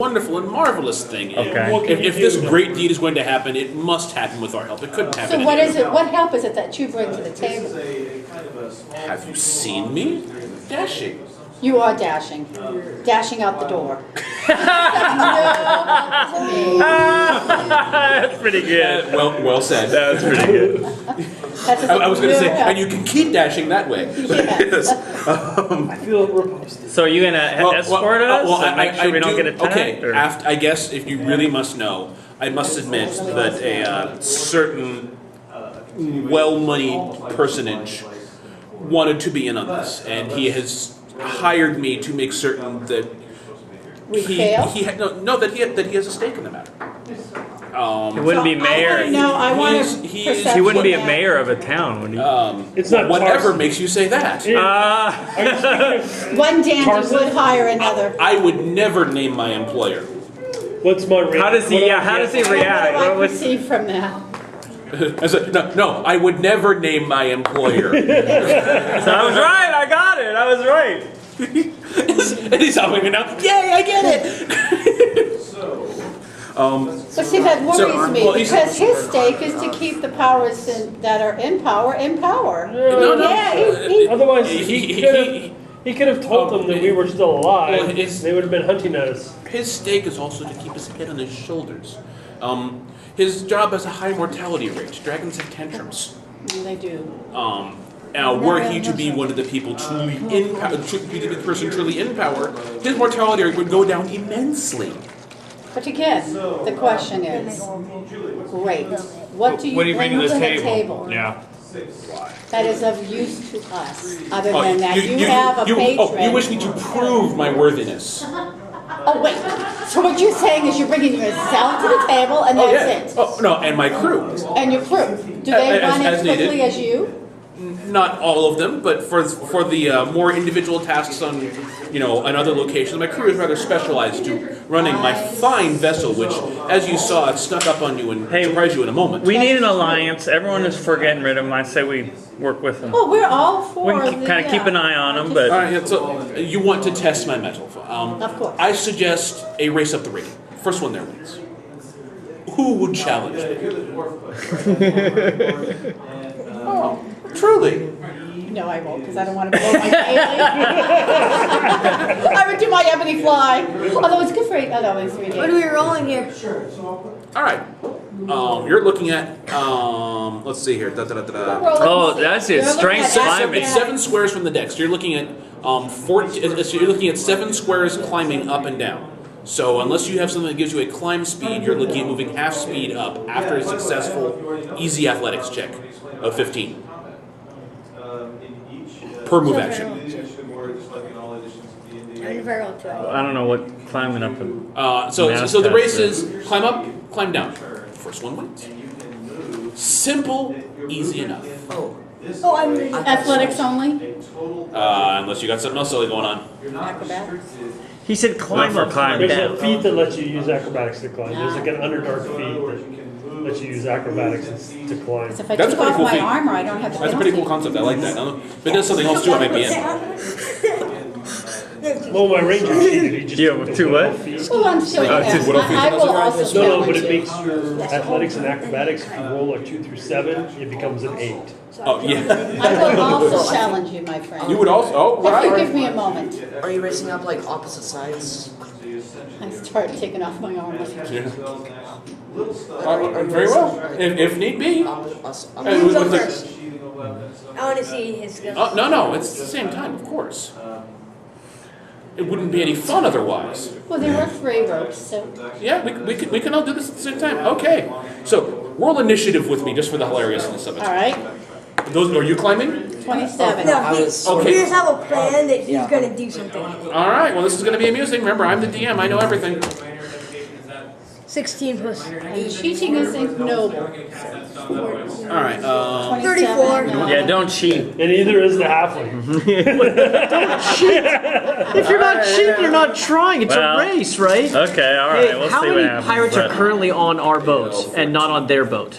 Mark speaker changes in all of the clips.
Speaker 1: wonderful and marvelous thing.
Speaker 2: Okay.
Speaker 1: If this great deed is going to happen, it must happen with our help. It couldn't happen.
Speaker 3: So what is it? What help is it that you bring to the table?
Speaker 1: Have you seen me? Dashing.
Speaker 3: You are dashing. Dashing out the door.
Speaker 2: That's pretty good.
Speaker 1: Well said.
Speaker 2: That was pretty good.
Speaker 1: I was going to say, and you can keep dashing that way.
Speaker 3: Yes.
Speaker 4: I feel repulsed.
Speaker 2: So are you gonna escort us? And make sure we don't get attacked?
Speaker 1: Okay,
Speaker 2: or?
Speaker 1: I guess if you really must know, I must admit that a certain well-moneyed personage wanted to be in on this, and he has hired me to make certain that he has a stake in the matter.
Speaker 2: He wouldn't be mayor. He wouldn't be a mayor of a town, would he?
Speaker 4: It's not
Speaker 1: Whatever
Speaker 4: Tarzan.
Speaker 1: makes you say that.
Speaker 3: One dandy would hire another.
Speaker 1: I would never name my employer.
Speaker 4: What's my reaction?
Speaker 2: How does he react?
Speaker 3: What do I
Speaker 2: What's-
Speaker 3: perceive from that?
Speaker 1: No, I would never name my employer.
Speaker 2: So I was right. I got it. I was right.
Speaker 1: And he's helping me now. Yay, I get it.
Speaker 3: But see, that worries me because his stake is to keep the powers that are in power in power.
Speaker 1: No.
Speaker 4: Otherwise, he could have told them that we were still alive.
Speaker 1: Well,
Speaker 4: They would have been hunting us.
Speaker 1: His stake is also to keep his head on his shoulders. His job has a high mortality rate. Dragons have tantrums.
Speaker 3: They do.
Speaker 1: Were he to be one of the people truly in power, to be the person truly in power, his mortality rate would go down immensely.
Speaker 3: But again, the question is, great. What do you bring to the table?
Speaker 2: Yeah.
Speaker 3: That is of use to us. Other
Speaker 1: Oh,
Speaker 3: than that, you have a patron.
Speaker 1: you wish me to prove my worthiness.
Speaker 3: Oh wait. So what you're saying is you're bringing yourself to the table, and that's it.
Speaker 1: Oh no, and my crew.
Speaker 3: And your crew. Do they run as quickly
Speaker 1: needed.
Speaker 3: as you?
Speaker 1: Not all of them, but for the more individual tasks on, another locations, my crew is rather specialized to running my fine vessel, which, as you saw, it snuck up on you and surprised you in a moment.
Speaker 2: We need an alliance. Everyone is for getting rid of him. I say we work with them.
Speaker 3: Well, we're all for
Speaker 2: We can kind of keep an eye on them, but
Speaker 1: All right, yeah, so you want to test my mettle.
Speaker 3: Of course.
Speaker 1: I suggest a race up the rating. First one there wins. Who would challenge me? Oh, truly.
Speaker 3: No, I won't, because I don't want to blow my daily. I would do my ebony fly. Although it's good for 3 days.
Speaker 5: What are we rolling here?
Speaker 1: All right. You're looking at, let's see here.
Speaker 2: oh, that's it. Strength climbing.
Speaker 1: It's 7 squares from the deck. So you're looking at 7 squares climbing up and down. So unless you have something that gives you a climb speed, you're looking at moving half speed up after a successful, easy athletics check of 15 per move action.
Speaker 2: I don't know what climbing up and
Speaker 1: So the race is climb up, climb down. First one wins. Simple, easy enough.
Speaker 5: Oh, I'm
Speaker 3: Athletics only?
Speaker 1: Unless you got something else silly going on.
Speaker 3: Acrobatics?
Speaker 2: he said climb for up, climb
Speaker 4: There's
Speaker 2: down.
Speaker 4: a feat that lets you use acrobatics to climb. There's like an Underdark feat that lets you use acrobatics to climb.
Speaker 3: So if I
Speaker 1: That's
Speaker 3: took
Speaker 1: a pretty
Speaker 3: off
Speaker 1: cool
Speaker 3: my
Speaker 1: feat.
Speaker 3: armor, I don't have the
Speaker 1: That's a pretty cool
Speaker 3: penalty.
Speaker 1: concept. I like that. If it does something else too, I might be in.
Speaker 4: Well, my ranger cheated. He just
Speaker 2: Yeah,
Speaker 4: took the
Speaker 2: two what?
Speaker 4: feat.
Speaker 3: Well, I'm still
Speaker 2: Oh,
Speaker 3: there.
Speaker 2: just-
Speaker 3: I will also
Speaker 4: No, but
Speaker 3: challenge
Speaker 4: it
Speaker 3: you.
Speaker 4: makes your athletics and acrobatics, if you roll a 2 through 7, it becomes an 8.
Speaker 1: Oh, yeah.
Speaker 3: I will also challenge you, my friend.
Speaker 1: You would also, oh,
Speaker 3: If you
Speaker 1: right.
Speaker 3: give me a moment.
Speaker 6: Are you racing up like opposite sides?
Speaker 3: I start taking off my armor.
Speaker 1: Very well, if need be.
Speaker 6: Us.
Speaker 1: With the-
Speaker 5: I want to see his skills.
Speaker 1: Oh, no, it's the same time, of course. It wouldn't be any fun otherwise.
Speaker 3: Well, there were 3 ropes, so
Speaker 1: Yeah, we can all do this at the same time. Okay, so roll initiative with me just for the hilariousness of it.
Speaker 3: all right.
Speaker 1: Are you climbing?
Speaker 3: 27.
Speaker 5: No,
Speaker 6: I was-
Speaker 1: Okay.
Speaker 5: we just have a plan that he's going to do something.
Speaker 1: All right, well, this is going to be amusing. Remember, I'm the DM. I know everything.
Speaker 5: 16 plus
Speaker 3: Cheating is ignoble.
Speaker 1: All right.
Speaker 5: 34.
Speaker 3: No.
Speaker 2: Yeah, don't cheat.
Speaker 4: And either is the halfling.
Speaker 7: If you're not cheating, you're not trying. It's
Speaker 2: Well,
Speaker 7: a race, right?
Speaker 2: Okay, all
Speaker 7: Hey,
Speaker 2: right. We'll
Speaker 7: how
Speaker 2: see
Speaker 7: many
Speaker 2: what happens.
Speaker 7: pirates are
Speaker 2: but-
Speaker 7: currently on our boat and not on their boat?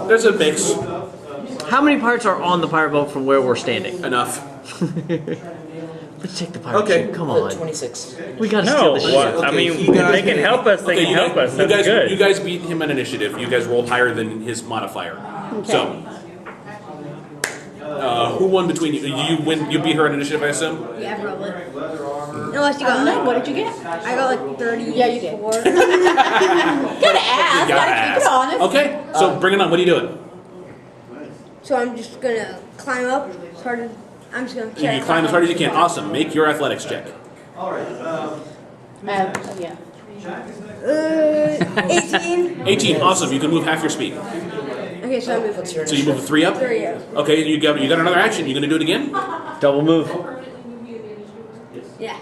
Speaker 1: There's a mix.
Speaker 7: How many pirates are on the pirate boat from where we're standing?
Speaker 1: Enough.
Speaker 7: Let's take the pirate
Speaker 1: Okay.
Speaker 7: ship. Come on.
Speaker 6: 26.
Speaker 7: We gotta steal
Speaker 2: No,
Speaker 7: the ship.
Speaker 2: what? I
Speaker 1: Okay,
Speaker 2: mean,
Speaker 1: he
Speaker 2: if
Speaker 1: got-
Speaker 2: they can help us. They
Speaker 1: Okay,
Speaker 2: can help us.
Speaker 1: you
Speaker 2: That's
Speaker 1: guys,
Speaker 2: good.
Speaker 1: you guys beat him in initiative. You guys rolled higher than his modifier. So, who won between you? You win. You beat her in initiative, I assume.
Speaker 5: Yeah, probably. Unless you
Speaker 3: I don't
Speaker 5: got
Speaker 3: know, what did you get?
Speaker 5: I got like 30.
Speaker 3: Yeah, you did.
Speaker 5: 4.
Speaker 3: Gotta ask, gotta keep it honest.
Speaker 1: Okay, so bring it on. What are you doing?
Speaker 5: So I'm just gonna climb up as hard as I'm just gonna.
Speaker 1: You can climb as hard as you can. Awesome. Make your athletics check.
Speaker 3: Yeah.
Speaker 5: 18.
Speaker 1: 18. Awesome. You can move half your speed.
Speaker 5: Okay, so I move.
Speaker 6: What's your
Speaker 1: So you move 3 up.
Speaker 5: 3 up.
Speaker 1: Okay, you got another action. You gonna do it again?
Speaker 2: Double move.
Speaker 5: Yeah.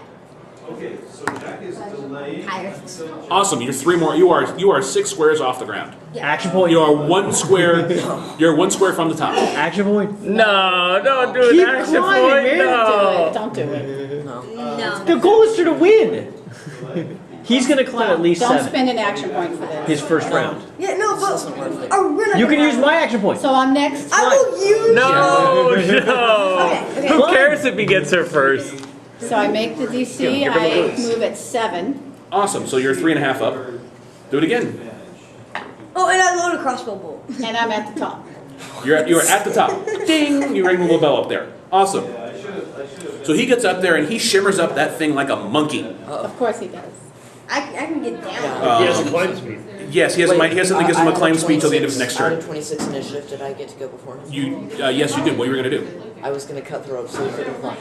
Speaker 5: Tyrants.
Speaker 1: Awesome. You're 3 more. You are 6 squares off the ground.
Speaker 7: Action point.
Speaker 1: You are 1 square. You're 1 square from the top.
Speaker 7: Action point.
Speaker 2: No, don't do
Speaker 7: Keep
Speaker 2: an action
Speaker 7: climbing,
Speaker 2: point.
Speaker 7: man.
Speaker 2: No.
Speaker 3: Don't do it.
Speaker 5: No.
Speaker 7: The goal is to win. He's gonna climb at least
Speaker 3: Don't
Speaker 7: 7.
Speaker 3: spend an action point for this.
Speaker 7: His first round.
Speaker 5: Yeah, no,
Speaker 6: doesn't work.
Speaker 5: but we're not
Speaker 7: You can
Speaker 5: gonna-
Speaker 7: use my action point.
Speaker 3: So I'm next.
Speaker 5: I will use.
Speaker 2: No, no.
Speaker 5: Okay.
Speaker 2: Who cares if he gets her first?
Speaker 3: So I make the DC,
Speaker 7: Give her the
Speaker 3: I
Speaker 7: boots.
Speaker 3: move at 7.
Speaker 1: Awesome. So you're 3.5 up. Do it again.
Speaker 5: Oh, and I load a crossbow bolt.
Speaker 3: And I'm at the top.
Speaker 1: You're at the top. Ding! You ring the little bell up there. Awesome. So he gets up there and he shimmers up that thing like a monkey.
Speaker 3: Of course he does.
Speaker 5: I can get down.
Speaker 4: He has a climb speed.
Speaker 1: Yes, he has something that gives him a climb speed till the end of his next
Speaker 6: Out
Speaker 1: turn.
Speaker 6: of 26 initiative, did I get to go before him?
Speaker 1: Yes, you did. What you were gonna do?
Speaker 6: I was gonna cut the rope so he couldn't climb.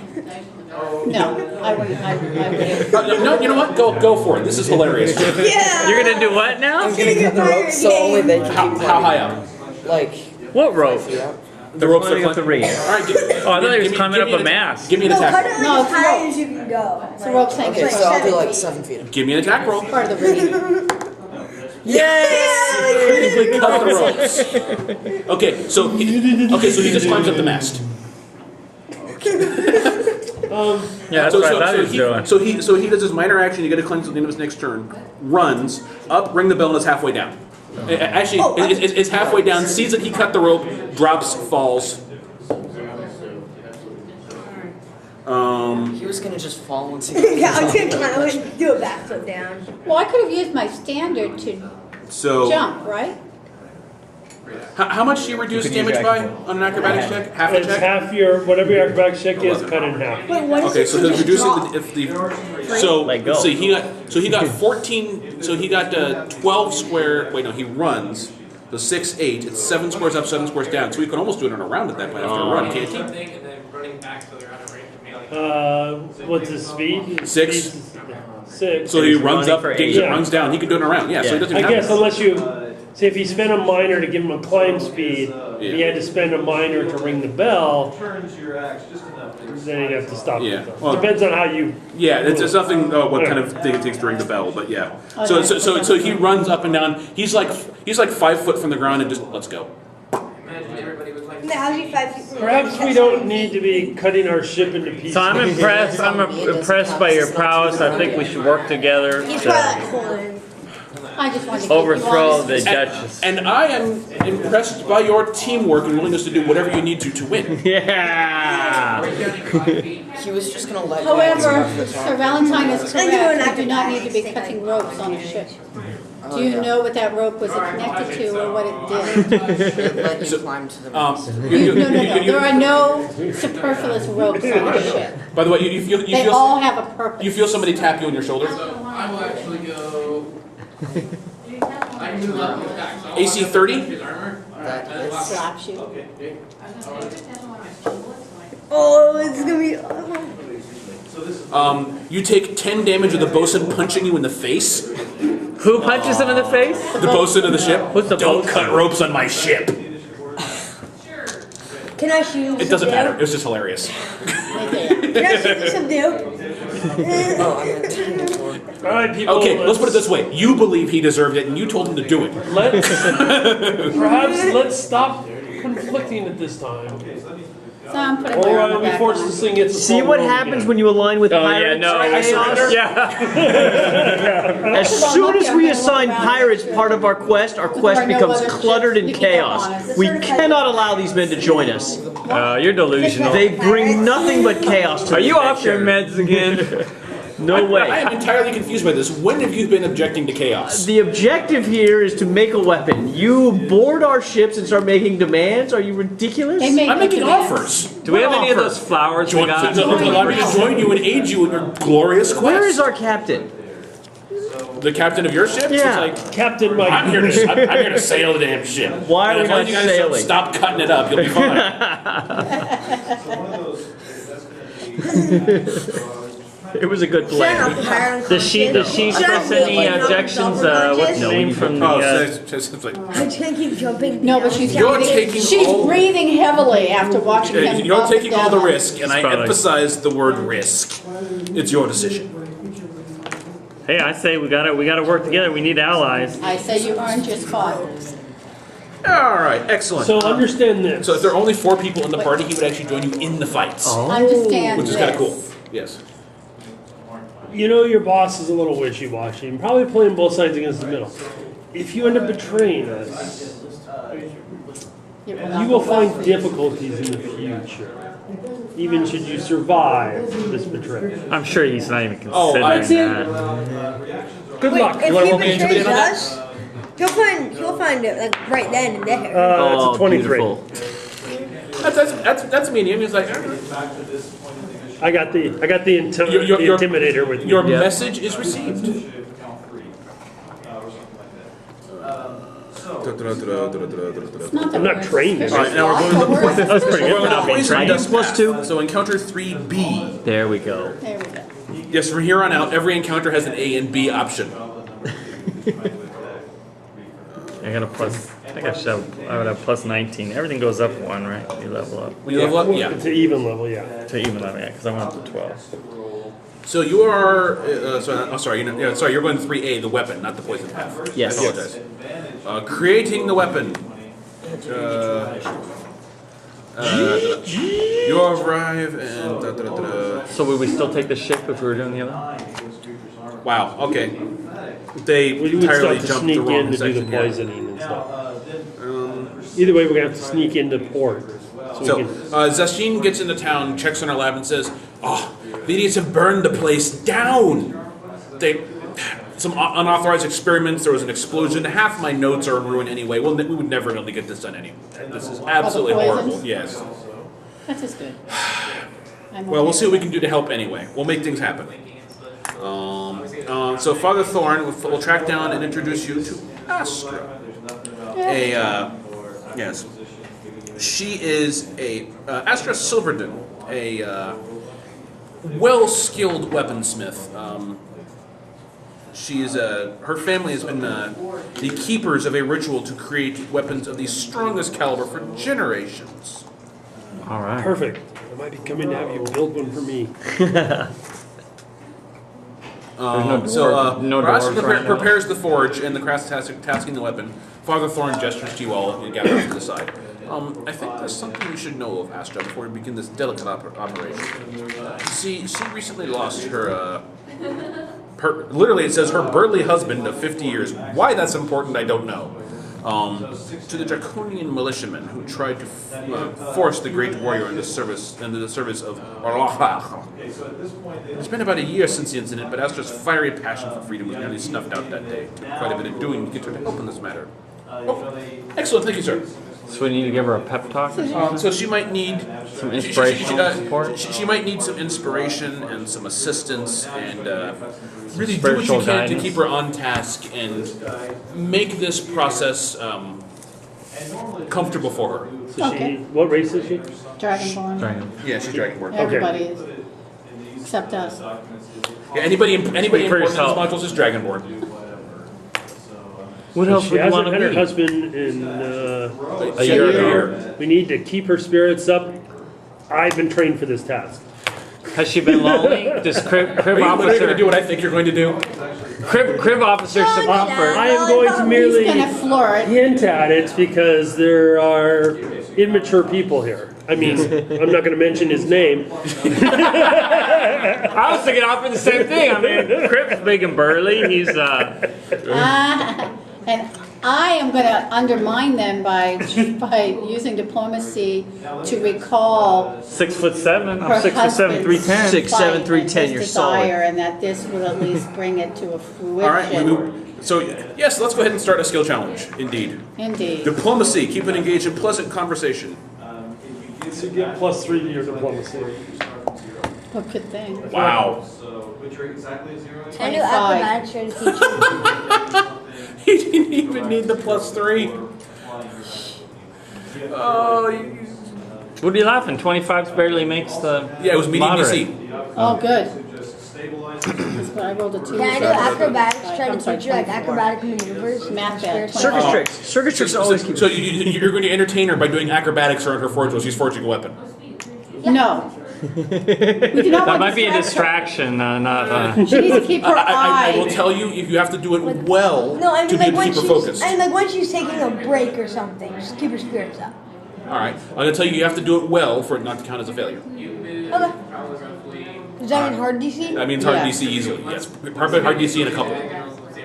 Speaker 3: No, I wouldn't. I wouldn't.
Speaker 1: No, you know what? Go for it. This is hilarious.
Speaker 5: Yeah.
Speaker 2: You're gonna do what now?
Speaker 6: I'm gonna cut the rope so only they can keep climbing.
Speaker 1: How high up?
Speaker 6: Like,
Speaker 2: What rope?
Speaker 6: 5 feet up.
Speaker 1: The rope's
Speaker 2: climbing up the reed.
Speaker 1: All right.
Speaker 2: Oh, I thought he was climbing up a mast.
Speaker 1: Give me an
Speaker 5: No, cut
Speaker 1: attack.
Speaker 5: it like
Speaker 3: No,
Speaker 5: as
Speaker 3: it's
Speaker 5: high
Speaker 3: rope.
Speaker 5: as you can go.
Speaker 3: It's a rope thing.
Speaker 6: Okay,
Speaker 3: It's
Speaker 6: so I'll do
Speaker 5: seven
Speaker 6: like
Speaker 5: feet.
Speaker 6: 7 feet up.
Speaker 1: Give me an attack roll.
Speaker 3: part of the ring.
Speaker 1: Critically cut the ropes. Okay, so he just climbs up the mast.
Speaker 2: Yeah, that's what I thought he was doing.
Speaker 1: So he does his minor action. You get a cleanse at the end of his next turn. Runs up, ring the bell, and is halfway down. Actually, it's halfway down. Sees that he cut the rope. Drops, falls.
Speaker 6: He was gonna just fall once he got
Speaker 5: Yeah, I was gonna climb and do a backflip down.
Speaker 3: Well, I could have used my standard to
Speaker 1: So
Speaker 3: jump, right?
Speaker 1: how much do you reduce
Speaker 2: You could use
Speaker 1: damage
Speaker 2: your
Speaker 1: by
Speaker 2: action
Speaker 1: on an acrobatics check? Half a
Speaker 4: It's
Speaker 1: check.
Speaker 4: half your, whatever your acrobatics check is, cut in half.
Speaker 5: Wait, what is
Speaker 1: Okay,
Speaker 5: it?
Speaker 1: so he's reducing if the
Speaker 2: Let go.
Speaker 1: so he got 14. So he got 12 square. Wait, no, he runs. So 6, 8. It's 7 squares up, 7 squares down. So he can almost do it in a round at that point after a run, can't he?
Speaker 4: What's his speed?
Speaker 1: 6.
Speaker 4: Speed- 6.
Speaker 1: So he
Speaker 2: he's
Speaker 1: runs
Speaker 2: running
Speaker 1: up,
Speaker 2: for
Speaker 1: gains
Speaker 2: 8.
Speaker 1: it, runs down. He can do it in a round. Yeah. So he doesn't
Speaker 4: I
Speaker 1: even
Speaker 4: guess
Speaker 1: have.
Speaker 4: unless you, say if he spent a minor to give him a climb speed,
Speaker 1: Yeah.
Speaker 4: he had to spend a minor to ring the bell, then he'd have to stop.
Speaker 1: Yeah.
Speaker 4: it.
Speaker 1: Well-
Speaker 4: Depends on how you.
Speaker 1: Yeah, it's nothing. What kind of thing it takes to ring the bell, but yeah. So he runs up and down. He's like 5 foot from the ground and just let's go.
Speaker 5: How's he 5 feet from the
Speaker 4: Perhaps we don't need to be cutting our ship into pieces.
Speaker 2: So I'm impressed. I'm impressed by your prowess. I think we should work together
Speaker 5: He's probably like
Speaker 2: to
Speaker 5: holding.
Speaker 3: I just wanted to keep
Speaker 2: overthrow
Speaker 3: you
Speaker 2: the
Speaker 3: honest.
Speaker 2: Duchess.
Speaker 1: And I am impressed by your teamwork and willingness to do whatever you need to win.
Speaker 2: Yeah.
Speaker 6: He was just gonna let
Speaker 3: However,
Speaker 6: go.
Speaker 3: Sir Valentine is
Speaker 5: And you and
Speaker 3: correct.
Speaker 5: I
Speaker 3: You do not
Speaker 5: can
Speaker 3: need to be
Speaker 5: stay
Speaker 3: cutting
Speaker 5: back.
Speaker 3: ropes on a ship. Do you know what that rope was connected to or what it did?
Speaker 6: It let you climb to the mast.
Speaker 3: No. There are no superfluous ropes on a ship.
Speaker 1: By the way, you
Speaker 3: They all have a purpose.
Speaker 1: feel somebody tap you on your shoulder.
Speaker 8: I will actually go. I can move up and back. So
Speaker 1: AC 30.
Speaker 6: That is.
Speaker 3: Slaps you.
Speaker 5: Oh, it's gonna be.
Speaker 1: You take 10 damage of the bosun punching you in the face.
Speaker 2: Who punches him in the face?
Speaker 1: The bosun of the ship.
Speaker 2: What's the
Speaker 1: Don't
Speaker 2: bosun?
Speaker 1: cut ropes on my ship.
Speaker 5: Can I shoot?
Speaker 1: It doesn't matter. It was just hilarious.
Speaker 5: Can I shoot some do?
Speaker 6: Oh, I'm at 10 before.
Speaker 4: All right, people.
Speaker 1: Okay, let's put it this way. You believe he deserved it, and you told him to do it.
Speaker 4: Perhaps let's stop conflicting at this time.
Speaker 3: So I'm putting
Speaker 4: Or
Speaker 3: my
Speaker 4: I'll
Speaker 3: armor
Speaker 4: be
Speaker 3: back
Speaker 4: forced
Speaker 3: on.
Speaker 4: to sing It's a
Speaker 7: See
Speaker 4: Small
Speaker 7: what
Speaker 4: World
Speaker 7: happens
Speaker 4: again.
Speaker 7: when you align with
Speaker 2: Oh
Speaker 7: pirates?
Speaker 2: yeah, no.
Speaker 7: As soon as we assign pirates part of our quest becomes cluttered in chaos. We cannot allow these men to join us.
Speaker 2: You're delusional.
Speaker 7: They bring nothing but chaos to
Speaker 2: Are
Speaker 7: the
Speaker 2: you off your
Speaker 7: adventure.
Speaker 2: meds again?
Speaker 7: No
Speaker 1: I
Speaker 7: way.
Speaker 1: am entirely confused by this. When have you been objecting to chaos?
Speaker 7: The objective here is to make a weapon. You board our ships and start making demands? Are you ridiculous?
Speaker 3: They make
Speaker 1: I'm making
Speaker 3: demands.
Speaker 1: offers.
Speaker 2: Do we have any of those flowers we got?
Speaker 1: Allow me to join you and aid you in your glorious quest.
Speaker 7: Where is our captain?
Speaker 1: The captain of your ship?
Speaker 7: Yeah.
Speaker 1: He's like,
Speaker 4: Captain Mike.
Speaker 1: I'm here to sail the damn ship.
Speaker 7: Why are
Speaker 1: And
Speaker 7: we
Speaker 1: as long
Speaker 7: not
Speaker 1: as you guys don't
Speaker 7: sailing?
Speaker 1: stop cutting it up, you'll be fine.
Speaker 7: It was a good plan.
Speaker 2: Does she express any objections? What's the name from the?
Speaker 1: It's like,
Speaker 5: I can't keep jumping.
Speaker 3: No, but she's
Speaker 1: You're
Speaker 3: breathing,
Speaker 1: taking
Speaker 3: she's
Speaker 1: all-
Speaker 3: breathing heavily after watching him.
Speaker 1: you're
Speaker 3: up
Speaker 1: taking
Speaker 3: and
Speaker 1: all the
Speaker 3: down.
Speaker 1: risk, and I
Speaker 2: Probably.
Speaker 1: emphasize the word risk. It's your decision.
Speaker 2: Hey, I say we gotta work together. We need allies.
Speaker 3: I say you earned your spot.
Speaker 1: All right, excellent.
Speaker 4: So understand this.
Speaker 1: So if there are only 4 people in the party, he would actually join you in the fights,
Speaker 3: Understand
Speaker 1: which is
Speaker 3: this.
Speaker 1: kind of cool. Yes.
Speaker 4: You know your boss is a little wishy-washy and probably playing both sides against the middle. If you end up betraying us, you will find difficulties in the future. Even should you survive this betrayal.
Speaker 2: I'm sure he's not even
Speaker 1: Oh,
Speaker 2: considering
Speaker 1: that's
Speaker 2: that.
Speaker 4: Good luck.
Speaker 5: If
Speaker 1: You wanna
Speaker 5: he
Speaker 1: roll me
Speaker 5: betrays
Speaker 1: intimidate on that?
Speaker 5: us, he'll find it like right then and there.
Speaker 4: It's a 23.
Speaker 7: Beautiful.
Speaker 1: That's medium. He's like,
Speaker 4: I got the
Speaker 1: Your-
Speaker 4: intimidator with me.
Speaker 1: your
Speaker 7: Yeah.
Speaker 1: message is received.
Speaker 4: I'm not trained.
Speaker 1: All right, now we're going to
Speaker 2: That was pretty good for not being
Speaker 1: poison
Speaker 2: trained.
Speaker 1: dust
Speaker 7: Plus
Speaker 1: path.
Speaker 7: 2.
Speaker 1: So encounter 3B.
Speaker 7: There we go.
Speaker 3: There we go.
Speaker 1: Yes, from here on out, every encounter has an A and B option.
Speaker 2: I got a plus. I think I would have plus 19. Everything goes up 1, right? You level up
Speaker 1: When you level up, yeah.
Speaker 4: It's an even level, yeah.
Speaker 2: to even level, yeah, because I went up to 12.
Speaker 1: So you are. Sorry. You're going to 3A, the weapon, not the poison path.
Speaker 7: Yes.
Speaker 1: I apologize. Creating the weapon. You arrive and.
Speaker 2: So would we still take the ship if we were doing the other?
Speaker 1: Wow. Okay. They
Speaker 4: We would
Speaker 1: entirely
Speaker 4: start to
Speaker 1: jumped
Speaker 4: sneak
Speaker 1: the wrong
Speaker 4: in to do
Speaker 1: section
Speaker 4: the
Speaker 1: here.
Speaker 4: poisoning and stuff. Either way, we're gonna have to sneak into port.
Speaker 1: So,
Speaker 4: we can,
Speaker 1: Zashin gets into town, checks on her lab, and says, "Oh, the idiots have burned the place down. Some unauthorized experiments. There was an explosion. Half my notes are ruined anyway. We would never be able to get this done anyway. This is absolutely
Speaker 3: poisons?
Speaker 1: horrible. Yes.
Speaker 3: That is good.
Speaker 1: Well, we'll see what we can do to help anyway. We'll make things happen. So Father Thorn will track down and introduce you to Astra. Yes. She is Astra Silverden, a well-skilled weaponsmith. Her family has been the keepers of a ritual to create weapons of the strongest caliber for generations.
Speaker 2: All right.
Speaker 4: perfect. I might be coming to have you build one for me.
Speaker 1: Ross
Speaker 2: dwarves right now.
Speaker 1: prepares the forge and the craft tasking the weapon. Father Thorn gestures to you all and gathers to the side. I think there's something you should know of Astra before we begin this delicate operation. She recently lost her, literally it says her burly husband of 50 years. Why that's important, I don't know. To the draconian militiamen who tried to force the great warrior into the service of Orlaha. It's been about a year since the incident, but Astra's fiery passion for freedom was nearly snuffed out that day. Quite a bit of doing to get her to help in this matter. Oh, excellent, thank you, sir.
Speaker 2: So we need to give her a pep talk or something?
Speaker 1: So she might need
Speaker 2: Some inspirational support?
Speaker 1: She might need some inspiration and some assistance, and really do what you
Speaker 2: Spiritual
Speaker 1: can
Speaker 2: guidance.
Speaker 1: to keep her on task and make this process comfortable for her.
Speaker 4: So
Speaker 3: Okay.
Speaker 4: what race is she?
Speaker 3: Dragonborn.
Speaker 2: Dragon.
Speaker 1: Yeah, she's Dragonborn.
Speaker 3: Everybody is. Except us.
Speaker 1: Yeah, anybody
Speaker 2: Speak for
Speaker 1: important in this
Speaker 2: yourself.
Speaker 1: module is Dragonborn.
Speaker 2: What else
Speaker 4: She
Speaker 2: would you
Speaker 4: hasn't
Speaker 2: want to
Speaker 4: had her
Speaker 2: be?
Speaker 4: husband in
Speaker 2: A year ago.
Speaker 4: We need to keep her spirits up. I've been trained for this task.
Speaker 2: Has she been lonely? Does crib
Speaker 1: Are you literally going to do
Speaker 2: officer
Speaker 1: what I think you're going to do?
Speaker 2: crib officer offer?
Speaker 4: I am going to merely
Speaker 3: He's gonna flirt.
Speaker 4: hint at it because there are immature people here. I mean, I'm not going to mention his name.
Speaker 2: I was thinking offer the same thing. I mean, Crip's big and burly. He's
Speaker 3: And I am going to undermine them by using diplomacy to recall
Speaker 2: 6'7".
Speaker 3: her
Speaker 2: I'm 6'7", 310.
Speaker 7: 6'7", 310. You're solid.
Speaker 3: and that this will at least bring it to a fruition.
Speaker 1: All right. So yes, let's go ahead and start a skill challenge. Indeed.
Speaker 3: Indeed.
Speaker 1: Diplomacy. Keep it engaged in pleasant conversation.
Speaker 4: So you get +3 to your diplomacy.
Speaker 3: Oh, good thing.
Speaker 1: Wow.
Speaker 5: Can I do acrobatics try to teach you?
Speaker 1: He didn't even need the +3. Oh.
Speaker 2: What are you laughing? 25 barely makes the.
Speaker 1: Yeah, it was medium
Speaker 2: moderate.
Speaker 1: DC.
Speaker 3: Oh, good. That's what I rolled a 2.
Speaker 5: Can I do acrobatics try to
Speaker 3: I'm sorry,
Speaker 5: teach you like
Speaker 3: 24.
Speaker 5: acrobatic maneuvers?
Speaker 3: Math bad.
Speaker 7: Circus tricks. Circus tricks always keep.
Speaker 1: So you're going to entertain her by doing acrobatics around her forge while she's forging a weapon.
Speaker 3: No. We do not
Speaker 2: That
Speaker 3: want
Speaker 2: might be a
Speaker 3: distract
Speaker 2: distraction, not.
Speaker 3: her. She needs to keep her
Speaker 1: I will
Speaker 3: eye.
Speaker 1: tell you, if you have to do it well
Speaker 5: No, I
Speaker 1: to
Speaker 5: mean
Speaker 1: be
Speaker 5: like
Speaker 1: able to
Speaker 5: when
Speaker 1: keep her
Speaker 5: she's,
Speaker 1: focused.
Speaker 5: I mean like when she's taking a break or something, just keep her spirits up.
Speaker 1: All right. I'm going to tell you have to do it well for it not to count as a failure.
Speaker 5: Okay. Does that mean hard DC?
Speaker 1: That means hard
Speaker 3: Yeah.
Speaker 1: DC easily. Yes. Probably hard DC in a couple.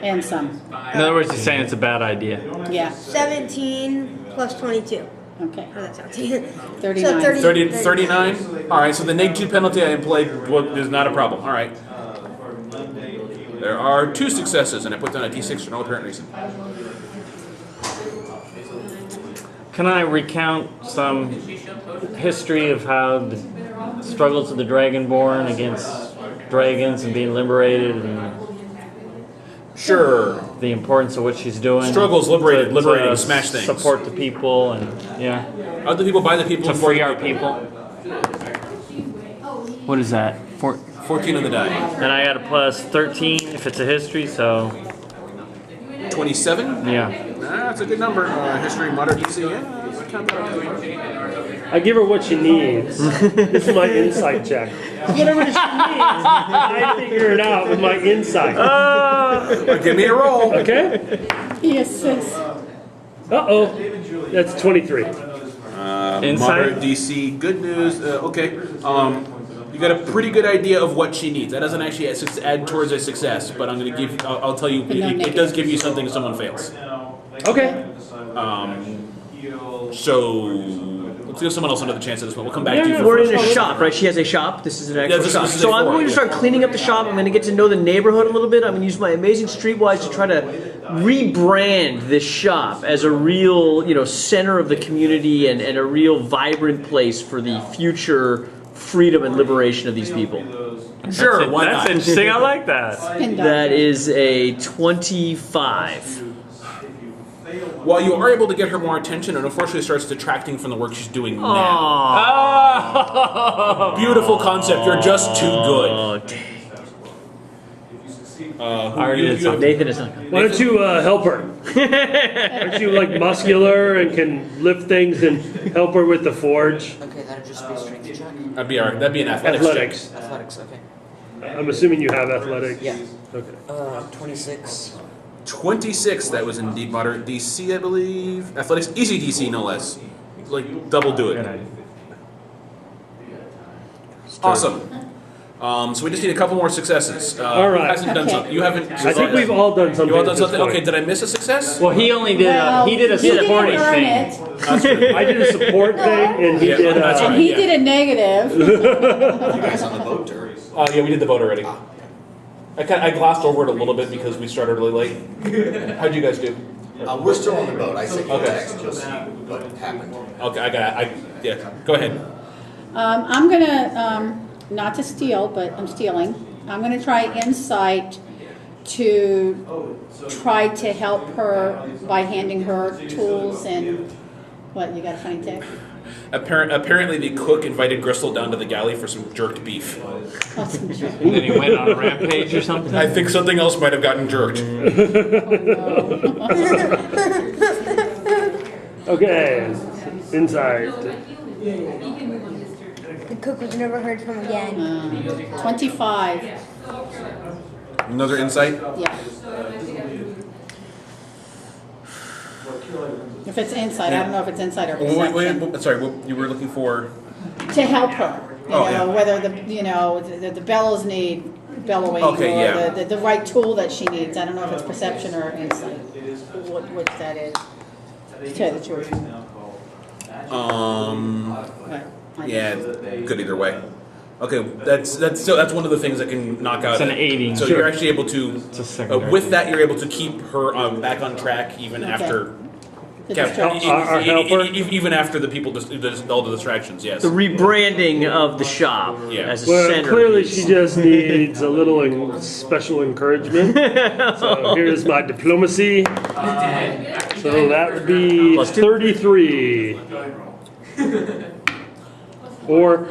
Speaker 3: And some.
Speaker 2: In other words, he's saying it's a bad idea.
Speaker 3: Yeah.
Speaker 5: 17 plus 22.
Speaker 3: Okay.
Speaker 5: Oh, that sounds
Speaker 3: 39.
Speaker 5: So
Speaker 1: 39? All right. So the -2 penalty I employed is not a problem. All right. There are 2 successes, and I put down a D6 for no apparent reason.
Speaker 2: Can I recount some history of how the struggles of the Dragonborn against dragons and being liberated and
Speaker 1: Sure.
Speaker 2: the importance of what she's doing?
Speaker 1: Struggles, liberated,
Speaker 2: to
Speaker 1: liberating, smash things.
Speaker 2: Support the people and, yeah,
Speaker 1: Other people by the people.
Speaker 2: to
Speaker 1: and for
Speaker 2: free
Speaker 1: the
Speaker 2: our people. What is that?
Speaker 1: 14 on the die.
Speaker 2: And I got a +13 if it's a history, so
Speaker 1: 27?
Speaker 2: yeah.
Speaker 1: That's a good number. History, moderate DC. Yeah, I count that out.
Speaker 4: I give her what she needs. This is my insight check. Whatever she needs, I figure it out with my insight.
Speaker 1: Give me a roll.
Speaker 4: Okay?
Speaker 3: He assists.
Speaker 4: Uh-oh. That's 23.
Speaker 2: Insight?
Speaker 1: Moderate DC. Good news. Okay. You got a pretty good idea of what she needs. That doesn't actually add towards a success, but I'm going to give. I'll tell you, it does give you something if someone fails.
Speaker 4: Okay.
Speaker 1: So let's give someone else another chance at this one. We'll come back to you.
Speaker 7: We're in
Speaker 1: For
Speaker 7: a shop, right? She has a shop. This is an actual
Speaker 1: this
Speaker 7: shop.
Speaker 1: is
Speaker 7: So
Speaker 1: a
Speaker 7: I'm
Speaker 1: forum,
Speaker 7: going to start cleaning up the shop. I'm going to get to know the neighborhood a little bit. I'm going to use my amazing streetwise to try to rebrand this shop as a real, center of the community and a real vibrant place for the future freedom and liberation of these people.
Speaker 1: Sure, why
Speaker 2: That's
Speaker 1: not?
Speaker 2: interesting. I like that.
Speaker 7: That is a 25.
Speaker 1: While you are able to get her more attention, it unfortunately starts detracting from the work she's doing now.
Speaker 2: Oh.
Speaker 1: Beautiful concept. You're just too good.
Speaker 7: Oh, dang.
Speaker 4: Nathan is not. Why don't you help her? Aren't you like muscular and can lift things and help her with the forge?
Speaker 6: Okay, that'd just be a strength check.
Speaker 1: That'd be alright. That'd be an athletics check.
Speaker 6: Athletics, okay.
Speaker 4: I'm assuming you have athletics.
Speaker 6: Yeah.
Speaker 4: Okay.
Speaker 6: 26.
Speaker 1: 26. That was indeed moderate DC, I believe. Athletics, easy DC, no less. Like double do it. Awesome. So we just need a couple more successes.
Speaker 4: All right.
Speaker 1: Who hasn't done something? You haven't.
Speaker 4: I think we've all done something.
Speaker 1: You all done
Speaker 4: at this
Speaker 1: something?
Speaker 4: point.
Speaker 1: Okay. Did I miss a success?
Speaker 2: Well, he only did. He did a
Speaker 3: didn't
Speaker 2: supporting
Speaker 3: earn
Speaker 2: thing.
Speaker 3: it,
Speaker 4: I did a support thing, and he
Speaker 1: Yeah,
Speaker 4: did.
Speaker 1: that's
Speaker 3: and
Speaker 1: right.
Speaker 3: he
Speaker 1: Yeah.
Speaker 3: did a negative.
Speaker 1: Yeah, we did the vote already. I glossed over it a little bit because we started really late. How'd you guys do?
Speaker 9: We're still on the boat. I sent you a
Speaker 1: Okay.
Speaker 9: text. You'll see what happened.
Speaker 1: Okay, yeah. Go ahead.
Speaker 3: I'm gonna, not to steal, but I'm stealing. I'm gonna try insight to try to help her by handing her tools and, what, you got a funny tick?
Speaker 1: Apparently, the cook invited Gristle down to the galley for some jerked beef.
Speaker 3: Awesome.
Speaker 2: And then he went on a rampage or something.
Speaker 1: I think something else might have gotten jerked.
Speaker 4: Okay. Inside.
Speaker 5: The cook was never heard from again.
Speaker 3: 25,
Speaker 1: Another insight?
Speaker 3: yeah. If it's insight, I don't know if it's insight or
Speaker 1: Wait,
Speaker 3: perception.
Speaker 1: sorry, what you were looking for?
Speaker 3: To help her, you
Speaker 1: Oh,
Speaker 3: know,
Speaker 1: yeah.
Speaker 3: whether the bellows need bellowing
Speaker 1: Okay,
Speaker 3: or
Speaker 1: yeah.
Speaker 3: the right tool that she needs. I don't know if it's perception or insight, which that is. To tell you the truth. But I-
Speaker 1: Yeah, good either way. Okay, that's one of the things that can knock out.
Speaker 2: It's an 80.
Speaker 1: So
Speaker 2: Sure.
Speaker 1: you're actually able to,
Speaker 2: It's a secondary.
Speaker 1: with that, you're able to keep her back on track even
Speaker 3: Okay.
Speaker 1: after.
Speaker 3: The
Speaker 1: Yeah,
Speaker 3: distraction.
Speaker 4: Our helper?
Speaker 1: even after the people, all the distractions. Yes.
Speaker 7: The rebranding of the shop
Speaker 1: Yeah.
Speaker 7: as a
Speaker 4: Well,
Speaker 7: center.
Speaker 4: clearly she just needs a little special encouragement. So here's my diplomacy. So that would be
Speaker 7: Plus 2.
Speaker 4: 33. Or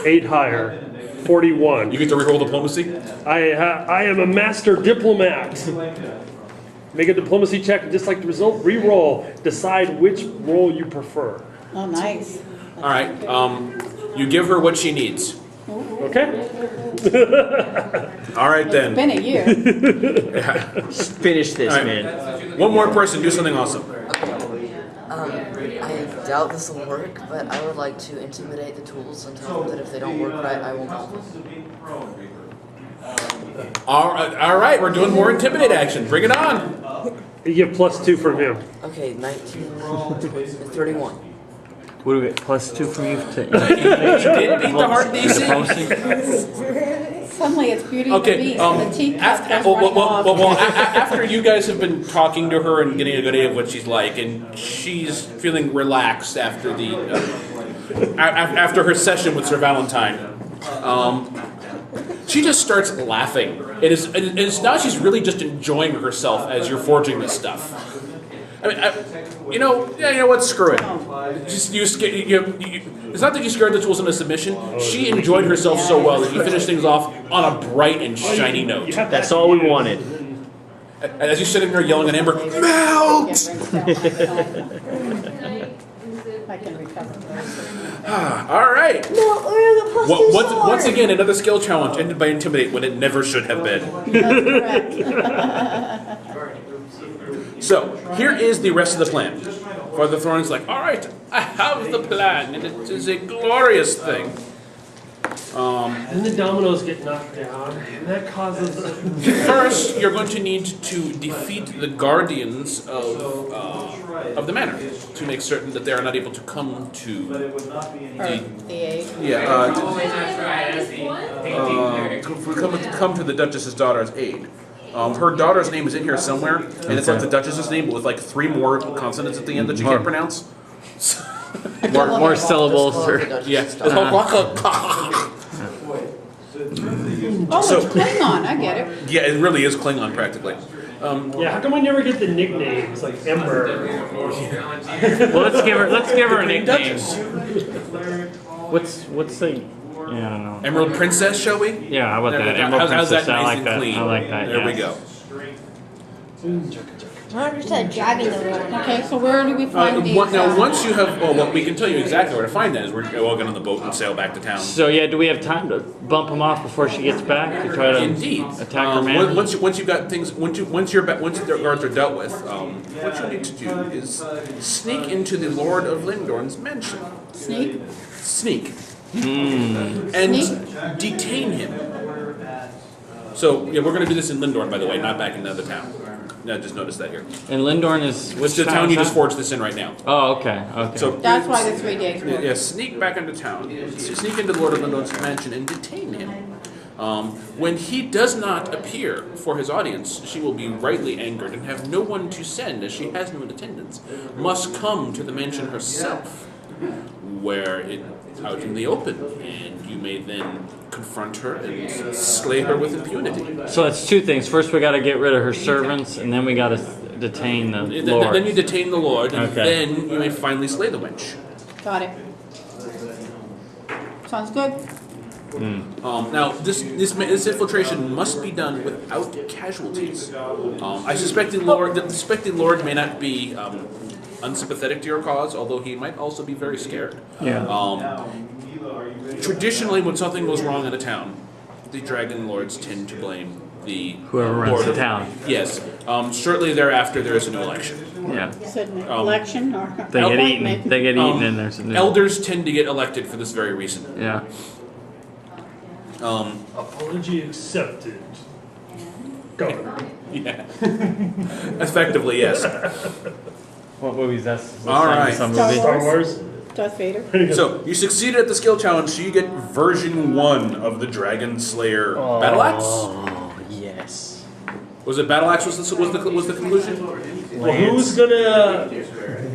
Speaker 4: 8 higher, 41.
Speaker 1: You get to reroll diplomacy.
Speaker 4: I am a master diplomat. Make a diplomacy check and just like the result, re-roll. Decide which role you prefer.
Speaker 3: Oh, nice.
Speaker 1: All right. You give her what she needs.
Speaker 4: Okay?
Speaker 1: All right then.
Speaker 3: Been a year.
Speaker 7: Finish this,
Speaker 1: All right.
Speaker 7: man.
Speaker 1: One more person, do something awesome.
Speaker 6: I doubt this will work, but I would like to intimidate the tools and tell them that if they don't work right, I will help them.
Speaker 1: All right, we're doing more intimidate action. Bring it on.
Speaker 4: You get +2 from him.
Speaker 6: Okay, 19, 31.
Speaker 2: What do we get? +2 for you to.
Speaker 1: You did beat the heart DC.
Speaker 3: Suddenly it's Beauty
Speaker 1: Okay,
Speaker 3: and the Beast and the teacup
Speaker 1: after,
Speaker 3: goes running off.
Speaker 1: after you guys have been talking to her and getting a good idea of what she's like, and she's feeling relaxed after the after her session with Sir Valentine, she just starts laughing. It's now she's really just enjoying herself as you're forging this stuff. I mean, you know what? Screw it. Just it's not that you scared the tools into submission. She enjoyed herself so well that you finished things off on a bright and shiny note.
Speaker 7: That's all we wanted.
Speaker 1: And as you're sitting there yelling at Amber, melt!
Speaker 3: I can recover.
Speaker 1: All right.
Speaker 5: No, we're the plus 2 sword.
Speaker 1: Once again, another skill challenge ended by intimidate when it never should have been.
Speaker 3: That's correct.
Speaker 1: So here is the rest of the plan. Father Thorn's like, all right, I have the plan, and it is a glorious thing.
Speaker 4: And the dominoes get knocked down, and that causes.
Speaker 1: First, you're going to need to defeat the guardians of the manor to make certain that they are not able to come to
Speaker 3: Or the aid.
Speaker 1: come to the Duchess's daughter's aid. Her daughter's name is in here somewhere, and it's like the Duchess's name, but with like 3 more consonants at the end that you can't pronounce.
Speaker 2: More syllables. Or,
Speaker 1: Yeah.
Speaker 3: Oh,
Speaker 1: So-
Speaker 3: it's Klingon. I get it.
Speaker 1: Yeah, it really is Klingon practically.
Speaker 4: Yeah, how come we never get the nicknames like Ember?
Speaker 2: well, let's give her a nickname.
Speaker 1: Duchess.
Speaker 2: What's the? Yeah, I don't know.
Speaker 1: Emerald Princess, shall we?
Speaker 2: Yeah, how about
Speaker 1: There we
Speaker 2: that?
Speaker 1: go.
Speaker 2: Emerald
Speaker 1: How's that
Speaker 2: Princess. I
Speaker 1: nice
Speaker 2: like
Speaker 1: and
Speaker 2: that.
Speaker 1: clean?
Speaker 2: I like that.
Speaker 1: There we
Speaker 2: yeah.
Speaker 1: go.
Speaker 5: I just had a dragon in the room.
Speaker 3: Okay, so where do we find these?
Speaker 1: Now, once you have, well, we can tell you exactly where to find that. Is we're all get on the boat and sail back to town.
Speaker 2: So yeah, do we have time to bump them off before she gets back to try to
Speaker 1: Indeed.
Speaker 2: attack her man?
Speaker 1: Once you've got things, once the guards are dealt with, what you need to do is sneak into the Lord of Lindorn's mansion.
Speaker 3: Sneak?
Speaker 1: Sneak. And detain him. So yeah, we're going to do this in Lindorn, by the way, not back in the other town. No, just notice that here.
Speaker 2: And Lindorn is
Speaker 1: Which the town you just forged this in right now.
Speaker 2: Oh, okay, okay.
Speaker 1: So
Speaker 3: That's why the 3 days work.
Speaker 1: yeah, sneak back into town. Sneak into Lord of Lindorn's mansion and detain him. When he does not appear for his audience, she will be rightly angered and have no one to send, as she has no in attendance. Must come to the mansion herself, where it's out in the open, and you may then confront her and slay her with impunity.
Speaker 2: So that's 2 things. First, we got to get rid of her servants, and then we got to detain the Lord.
Speaker 1: Then you detain the Lord, and
Speaker 2: Okay.
Speaker 1: then you may finally slay the wench.
Speaker 3: Got it. Sounds good.
Speaker 1: Now, this infiltration must be done without casualties. I suspect the Lord may not be unsympathetic to your cause, although he might also be very scared.
Speaker 2: Yeah.
Speaker 1: Traditionally, when something goes wrong in a town, the Dragon Lords tend to blame the
Speaker 2: Whoever runs
Speaker 1: board
Speaker 2: the
Speaker 1: of-
Speaker 2: town.
Speaker 1: Yes. Shortly thereafter, there is a new election.
Speaker 2: Yeah.
Speaker 3: Is it an election or
Speaker 2: They get
Speaker 3: appointment?
Speaker 2: eaten. They get eaten, and there's a new.
Speaker 1: Elders tend to get elected for this very reason.
Speaker 2: Yeah.
Speaker 4: Apology accepted. Governor.
Speaker 1: Yeah. Effectively, yes.
Speaker 2: What movies? That's
Speaker 1: All right.
Speaker 2: Some
Speaker 3: Star
Speaker 2: movie.
Speaker 4: Star Wars.
Speaker 3: Darth Vader.
Speaker 1: So you succeeded at the skill challenge, so you get version 1 of the Dragon Slayer battle axe.
Speaker 7: Oh, yes.
Speaker 1: Was it battle axe? Was the conclusion?
Speaker 4: Well, who's gonna?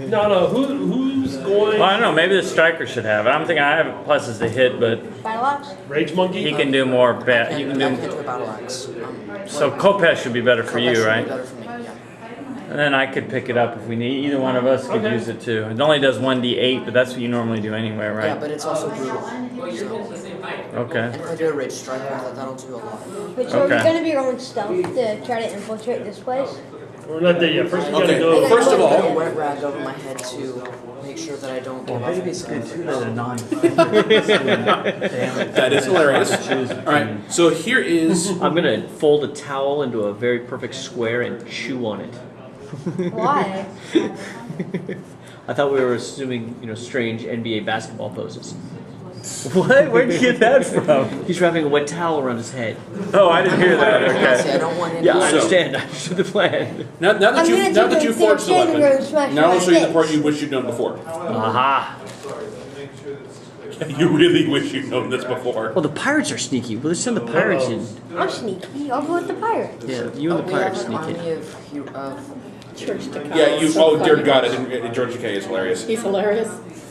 Speaker 4: No. Who's going?
Speaker 2: Well, I don't know. Maybe the striker should have it. I'm thinking I have it pluses to hit, but
Speaker 5: Battle axe?
Speaker 4: Rage monkey.
Speaker 2: he can do more.
Speaker 6: I
Speaker 2: He
Speaker 6: can
Speaker 2: can
Speaker 6: do
Speaker 2: do.
Speaker 6: a battle axe.
Speaker 2: So Kopesh should be better for
Speaker 6: That
Speaker 2: you,
Speaker 6: should be
Speaker 2: right?
Speaker 6: better for me, yeah.
Speaker 2: And then I could pick it up if we need. Either one of us could
Speaker 4: Okay.
Speaker 2: use it too. It only does 1d8, but that's what you normally do anyway,
Speaker 6: Yeah,
Speaker 2: right?
Speaker 6: but it's also brutal. So,
Speaker 2: Okay.
Speaker 6: and if I do a rage striker, that'll do a lot.
Speaker 5: Wait, so are
Speaker 2: Okay.
Speaker 5: we gonna be rolling stealth to try to infiltrate this place?
Speaker 4: We're not there yet. First, we gotta
Speaker 1: Okay.
Speaker 4: go.
Speaker 1: First of
Speaker 6: I put a
Speaker 1: all,
Speaker 6: wet rag over my head to make sure that I don't get off.
Speaker 1: that is hilarious. All right. So here is.
Speaker 7: I'm gonna fold a towel into a very perfect square and chew on it.
Speaker 5: Why?
Speaker 7: I thought we were assuming, strange NBA basketball poses. What? Where'd you get that from? He's wrapping a wet towel around his head.
Speaker 2: Oh, I didn't hear that.
Speaker 6: See, I
Speaker 2: Okay.
Speaker 6: don't want him
Speaker 7: Yeah,
Speaker 6: to
Speaker 7: I understand. I understood the plan.
Speaker 1: Now that
Speaker 5: I'm
Speaker 1: you
Speaker 5: gonna
Speaker 1: now
Speaker 5: take
Speaker 1: that you
Speaker 5: the
Speaker 1: forged the
Speaker 5: standing room and
Speaker 1: weapon,
Speaker 5: smash
Speaker 1: now I'll
Speaker 5: my
Speaker 1: show you the
Speaker 5: face.
Speaker 1: part you wish you'd known before.
Speaker 2: Aha.
Speaker 1: You really wish you'd known this before.
Speaker 7: Well, the pirates are sneaky. Well, let's send the pirates in.
Speaker 5: I'm sneaky. I'll go with the pirate.
Speaker 7: Yeah, you and the
Speaker 6: We have
Speaker 7: pirates
Speaker 6: an
Speaker 7: sneak in.
Speaker 6: army of
Speaker 3: Church to
Speaker 1: Yeah, you.
Speaker 3: So
Speaker 1: Oh dear
Speaker 3: funny.
Speaker 1: God! I didn't. George Takei is hilarious.
Speaker 3: He's hilarious.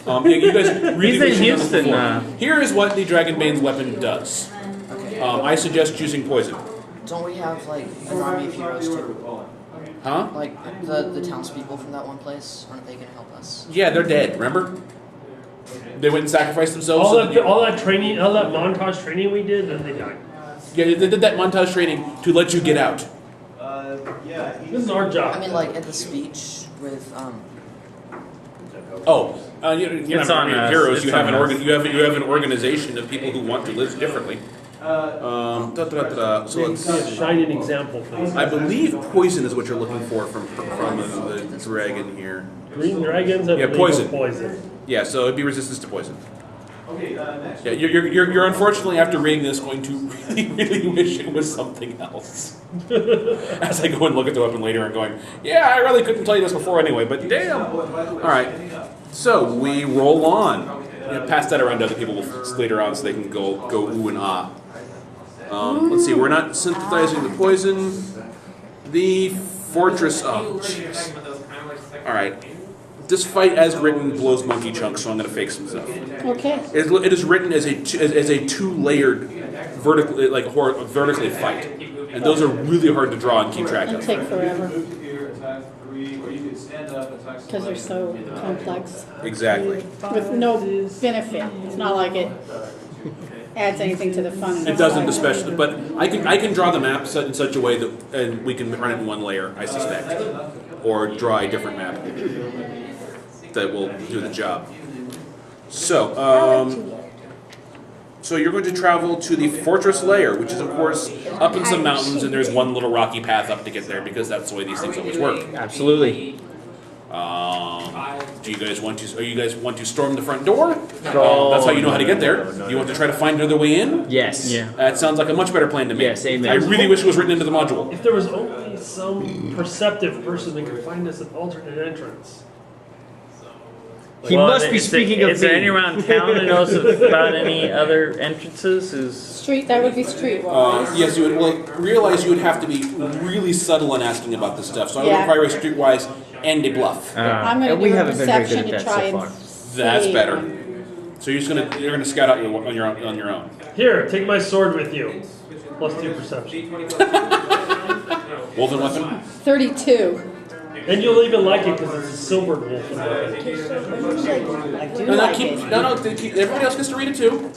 Speaker 1: Yeah, you guys really
Speaker 2: He's in
Speaker 1: wish you'd known this
Speaker 2: Houston,
Speaker 1: before. Here is what the Dragonbane's weapon does.
Speaker 6: okay.
Speaker 1: I suggest using poison.
Speaker 6: Don't we have like an army of heroes too?
Speaker 1: Huh?
Speaker 6: Like the townspeople from that one place? Aren't they gonna help us?
Speaker 1: Yeah, they're dead. Remember? They went and sacrificed themselves.
Speaker 4: All
Speaker 1: so that you-
Speaker 4: all that training, all that montage training we did, then they died.
Speaker 1: yeah, they did that montage training to let you get out.
Speaker 4: This is our job.
Speaker 6: I mean, like at the speech with
Speaker 1: Oh, you're
Speaker 2: It's
Speaker 1: not
Speaker 2: on us.
Speaker 1: heroes.
Speaker 2: It's
Speaker 1: You have
Speaker 2: on
Speaker 1: an
Speaker 2: us.
Speaker 1: you have an organization of people who want to live differently. So let's.
Speaker 4: Be a shining example for these
Speaker 1: I
Speaker 4: guys.
Speaker 1: believe poison is what you're looking for from the dragon here.
Speaker 4: Green dragons have
Speaker 1: Yeah, poison.
Speaker 4: poison.
Speaker 1: Yeah, so it'd be resistance to poison. Yeah, you're unfortunately after reading this going to really wish it was something else. As I go and look at the weapon later and going, yeah, I really couldn't tell you this before anyway, but damn. All right, so we roll on. Pass that around to other people later on so they can go ooh and ah. Let's see, we're not synthesizing the poison. The fortress. Oh, jeez. All right. This fight, as written, blows monkey chunks, so I'm going to fake some stuff.
Speaker 3: Okay.
Speaker 1: It is written as a two-layered, vertically fight, and those are really hard to draw and keep track
Speaker 3: It'll
Speaker 1: of.
Speaker 3: take forever. Because they're so complex.
Speaker 1: Exactly.
Speaker 3: With no benefit. It's not like it adds anything to the fun.
Speaker 1: It doesn't, especially, but I can draw the map in such a way that, and we can run it in one layer, I suspect, or draw a different map that will do the job. So, so you're going to travel to the fortress layer, which is of course up in some mountains, and there's one little rocky path up to get there because that's the way these things always work.
Speaker 7: Absolutely.
Speaker 1: Do you guys want to? Are you guys want to storm the front door? That's how you know how to get there. You want to try to find another way in?
Speaker 7: Yes.
Speaker 2: Yeah.
Speaker 1: That sounds like a much better plan to me.
Speaker 7: Yes, amen.
Speaker 1: I really wish it was written into the module.
Speaker 4: If there was only some perceptive person that could find us an alternate entrance.
Speaker 7: He must be speaking of
Speaker 2: Is there
Speaker 7: me.
Speaker 2: any around town who knows about any other entrances?
Speaker 3: Street, that would be streetwise.
Speaker 1: Yes, you would realize you would have to be really subtle in asking about this stuff. So I would
Speaker 3: Yeah.
Speaker 1: require a streetwise and a bluff.
Speaker 3: I'm going
Speaker 7: And
Speaker 3: to
Speaker 7: we
Speaker 3: do a
Speaker 7: haven't been very
Speaker 3: perception
Speaker 7: good
Speaker 3: to
Speaker 7: at that
Speaker 3: try
Speaker 7: so
Speaker 3: and
Speaker 7: far.
Speaker 1: That's
Speaker 3: see.
Speaker 1: better. So you're gonna scout out on your own.
Speaker 4: Here, take my sword with you. +2 perception.
Speaker 1: Wolven weapon.
Speaker 3: 32.
Speaker 4: And you'll even like it because it's a silvered wolf.
Speaker 3: I do
Speaker 1: No,
Speaker 3: like
Speaker 1: keep,
Speaker 3: it.
Speaker 1: everybody else gets to read it too.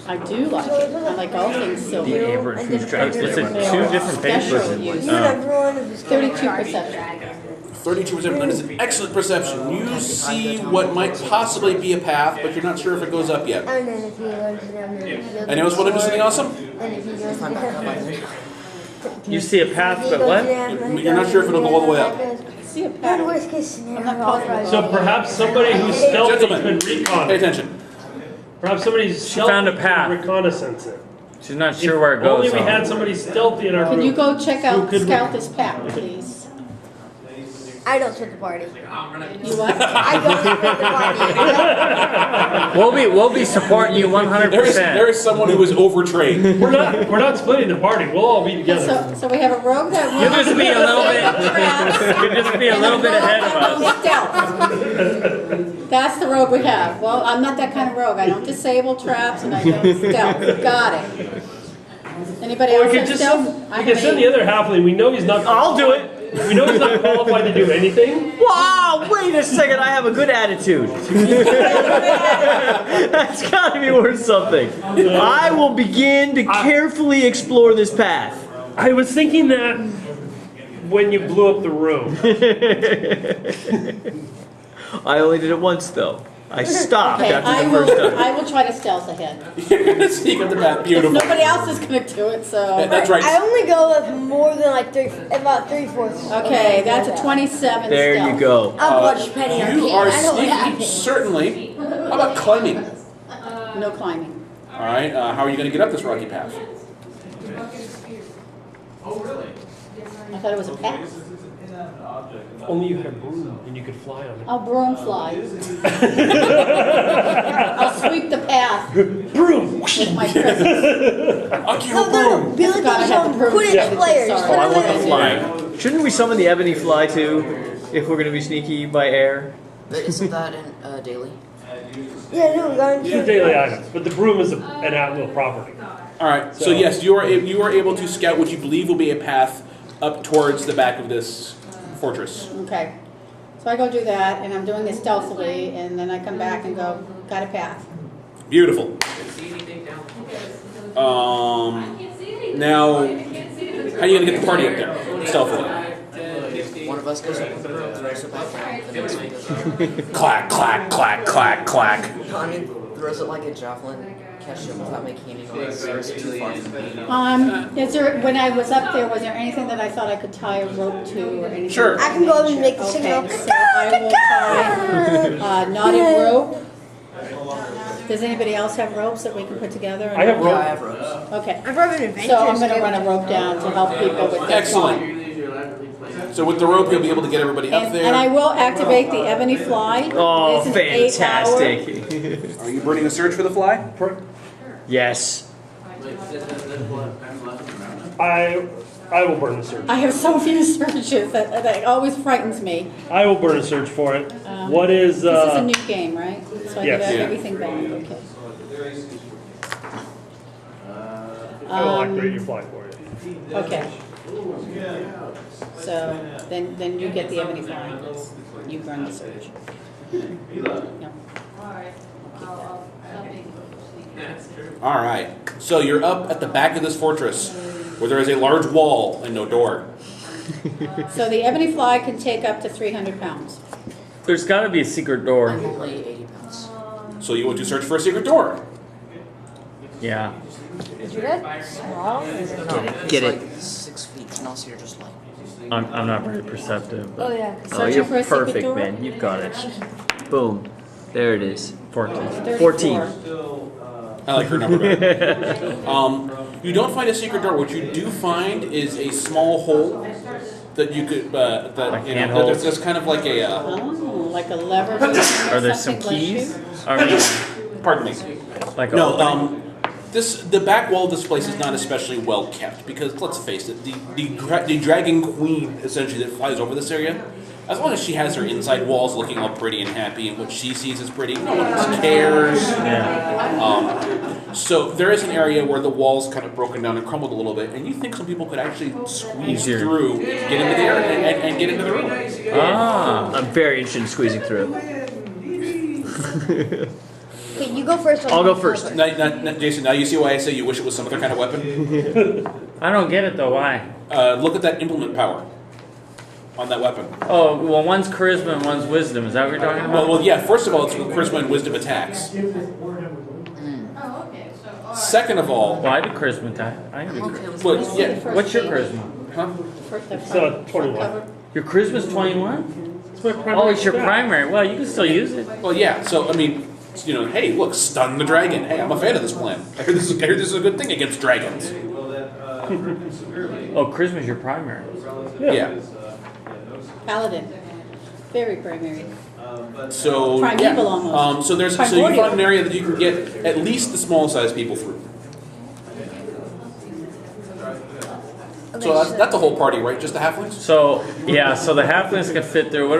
Speaker 3: I do like it. I like all things silver.
Speaker 7: The amber infused dragon.
Speaker 2: It's in two different pages.
Speaker 3: Special use.
Speaker 5: You and everyone of his
Speaker 3: 32 perception.
Speaker 1: 32%. That is an excellent perception. You see what might possibly be a path, but you're not sure if it goes up yet.
Speaker 5: And then if he learns it,
Speaker 1: Anyone else want to do something awesome?
Speaker 5: And if he goes
Speaker 2: You see a path, but what?
Speaker 1: You're not sure if it'll go all the way up.
Speaker 3: See a
Speaker 5: Good
Speaker 3: pattern.
Speaker 5: worst case scenario.
Speaker 3: I'm not positive.
Speaker 4: So perhaps somebody who's stealthy
Speaker 1: Gentlemen,
Speaker 4: could recon
Speaker 1: pay
Speaker 4: it.
Speaker 1: attention.
Speaker 4: Perhaps somebody who's stealthy
Speaker 2: found a path.
Speaker 4: could reconnaissance it.
Speaker 2: She's not sure where it goes.
Speaker 4: Only we
Speaker 2: though.
Speaker 4: had somebody stealthy in our
Speaker 3: Can
Speaker 4: group.
Speaker 3: you go check
Speaker 4: Who
Speaker 3: out,
Speaker 4: could
Speaker 3: scout this path, please?
Speaker 5: I don't split the party.
Speaker 3: You what?
Speaker 5: I don't split the party.
Speaker 2: We'll be supporting you 100%.
Speaker 1: There is someone who is overtrained.
Speaker 4: We're not splitting the party. We'll all be together.
Speaker 3: So we have a rogue that
Speaker 2: You'll
Speaker 3: wants
Speaker 2: just be a little bit. You'll just be a little bit ahead of us.
Speaker 3: Stealth. That's the rogue we have. Well, I'm not that kind of rogue. I don't disable traps and I don't stealth. Got it. Anybody
Speaker 4: Or
Speaker 3: else
Speaker 4: we
Speaker 3: have
Speaker 4: could just
Speaker 3: stealth?
Speaker 4: send, we can send the other halfling. We know he's not.
Speaker 7: I'll do it.
Speaker 4: We know he's not qualified to do anything.
Speaker 7: Wow, wait a second, I have a good attitude. That's gotta be worth something. I will begin to carefully explore this path.
Speaker 4: I was thinking that when you blew up the room.
Speaker 7: I only did it once though. I stopped
Speaker 3: Okay,
Speaker 7: after
Speaker 3: I
Speaker 7: the first time.
Speaker 3: will try to stealth ahead.
Speaker 1: You're gonna sneak up the path. Beautiful.
Speaker 3: Nobody else is gonna do it, so.
Speaker 1: That's right.
Speaker 5: I only go with more than like about 3/4.
Speaker 3: Okay, that's a 27
Speaker 7: There
Speaker 3: stealth.
Speaker 7: you go.
Speaker 5: I'm much penny on
Speaker 1: You
Speaker 5: can.
Speaker 1: are
Speaker 5: I know what
Speaker 1: sneaky,
Speaker 5: happened.
Speaker 1: certainly. How about climbing?
Speaker 3: No climbing.
Speaker 1: All right. How are you going to get up this rocky path?
Speaker 3: I thought it was a path.
Speaker 4: Only you had a broom and you could fly on it.
Speaker 3: I'll broom fly. I'll sweep the path
Speaker 4: Broom.
Speaker 3: with my presence.
Speaker 1: I'll give you a
Speaker 5: No,
Speaker 1: broom.
Speaker 5: Billy
Speaker 3: God, I
Speaker 5: goes
Speaker 3: had
Speaker 5: on
Speaker 3: to prove
Speaker 5: Quidditch
Speaker 3: everything,
Speaker 5: players.
Speaker 3: sorry.
Speaker 1: Oh, I want the fly.
Speaker 7: Shouldn't we summon the ebony fly too, if we're gonna be sneaky by air?
Speaker 6: Isn't that in daily?
Speaker 5: Yeah, no, we're going
Speaker 4: It's a
Speaker 5: to.
Speaker 4: daily item, but the broom is an at-will property.
Speaker 1: All right. So yes, you are able to scout what you believe will be a path up towards the back of this fortress.
Speaker 3: Okay. So I go do that, and I'm doing it stealthily, and then I come back and go, got a path.
Speaker 1: Beautiful. Now, how are you gonna get the party up there stealthily?
Speaker 6: One of us goes up with the broom, throws it back down, the next one goes up.
Speaker 1: Clack, clack, clack, clack, clack.
Speaker 6: No, I mean, throws it like a javelin, catch it without making any noise, or is it too far from me?
Speaker 3: Is there, when I was up there, was there anything that I thought I could tie a rope to or anything?
Speaker 1: Sure.
Speaker 5: I can go up and make the signal.
Speaker 3: Okay, so I will tie knotted rope. Does anybody else have ropes that we can put together?
Speaker 4: I have
Speaker 6: Yeah, I
Speaker 4: rope.
Speaker 6: have ropes.
Speaker 3: Okay.
Speaker 5: I've run an adventure.
Speaker 3: So I'm gonna run a rope down to help people with their climb.
Speaker 1: Excellent. So with the rope, you'll be able to get everybody up there.
Speaker 3: And I will activate the ebony fly.
Speaker 7: Oh,
Speaker 3: It's an 8-hour.
Speaker 7: fantastic.
Speaker 1: Are you burning a surge for the fly?
Speaker 7: Yes.
Speaker 4: I will burn a surge.
Speaker 3: I have so few searches that it always frightens me.
Speaker 4: I will burn a surge for it. What is
Speaker 3: This is a new game, right? So I
Speaker 4: yes.
Speaker 3: can have
Speaker 1: Yeah.
Speaker 3: everything back, okay.
Speaker 4: I will activate your fly for you.
Speaker 3: Okay. So then you get the ebony fly, you burn the surge. No.
Speaker 1: All right. So you're up at the back of this fortress, where there is a large wall and no door.
Speaker 3: So the ebony fly can take up to 300 pounds.
Speaker 2: There's got to be a secret door.
Speaker 6: I'm only 80 pounds.
Speaker 1: So you want to search for a secret door.
Speaker 2: Yeah.
Speaker 5: Is your dad small?
Speaker 6: No,
Speaker 7: Get
Speaker 6: it's
Speaker 7: it.
Speaker 6: like 6 feet, and also you're just like...
Speaker 2: I'm not very perceptive.
Speaker 5: Oh,
Speaker 2: But
Speaker 5: yeah.
Speaker 7: Oh,
Speaker 3: Searching
Speaker 7: you're
Speaker 3: for a secret
Speaker 7: perfect,
Speaker 3: door?
Speaker 7: man. You've got it. Boom. There it is.
Speaker 2: 14.
Speaker 3: 34.
Speaker 1: I like her number better. You don't find a secret door. What you do find is a small hole that you could
Speaker 2: Like
Speaker 1: that's kind of like a.
Speaker 3: Oh, like a lever.
Speaker 2: Are there some
Speaker 3: something like
Speaker 2: keys?
Speaker 3: shoot?
Speaker 2: I mean,
Speaker 1: Pardon me.
Speaker 2: like a
Speaker 1: No,
Speaker 2: opening?
Speaker 1: the back wall of this place is not especially well kept because let's face it, the dragon queen essentially that flies over this area, as long as she has her inside walls looking all pretty and happy and what she sees is pretty, no one else cares.
Speaker 2: Yeah.
Speaker 1: So there is an area where the wall's kind of broken down and crumbled a little bit, and you think some people could actually squeeze
Speaker 2: Easier.
Speaker 1: through, get into the area and get into the room.
Speaker 2: Ah.
Speaker 7: I'm very interested in squeezing through.
Speaker 5: Okay, you go first.
Speaker 7: I'll go first.
Speaker 1: Now, Jason, now you see why I say you wish it was some other kind of weapon?
Speaker 2: I don't get it though. Why?
Speaker 1: Look at that implement power on that weapon.
Speaker 2: Oh, well, one's charisma and one's wisdom. Is that what you're talking about?
Speaker 1: Well, yeah, first of all, it's charisma and wisdom attacks. Second of all,
Speaker 2: Well, I do charisma type. I can do
Speaker 6: Okay,
Speaker 2: charisma.
Speaker 6: let's
Speaker 1: well,
Speaker 3: Let's see
Speaker 1: yeah,
Speaker 3: the first
Speaker 2: What's your
Speaker 3: page.
Speaker 2: charisma?
Speaker 1: huh?
Speaker 3: The
Speaker 4: So, 21.
Speaker 3: cover.
Speaker 2: Your charisma's 21?
Speaker 4: It's my primary
Speaker 2: Oh, it's your
Speaker 4: stat.
Speaker 2: primary. Well, you can still use it.
Speaker 1: Well, yeah. So I mean, hey, look, stun the dragon. Hey, I'm a fan of this plan. I heard this is a good thing against dragons.
Speaker 2: Oh, charisma's your primary.
Speaker 1: Yeah.
Speaker 3: Paladin. Very primary.
Speaker 1: So
Speaker 3: Primeval almost.
Speaker 1: so you
Speaker 3: Primordial.
Speaker 1: found an area that you can get at least the small size people through. So that's the whole party, right? Just the halflings?
Speaker 2: So yeah, so the halflings can fit through. What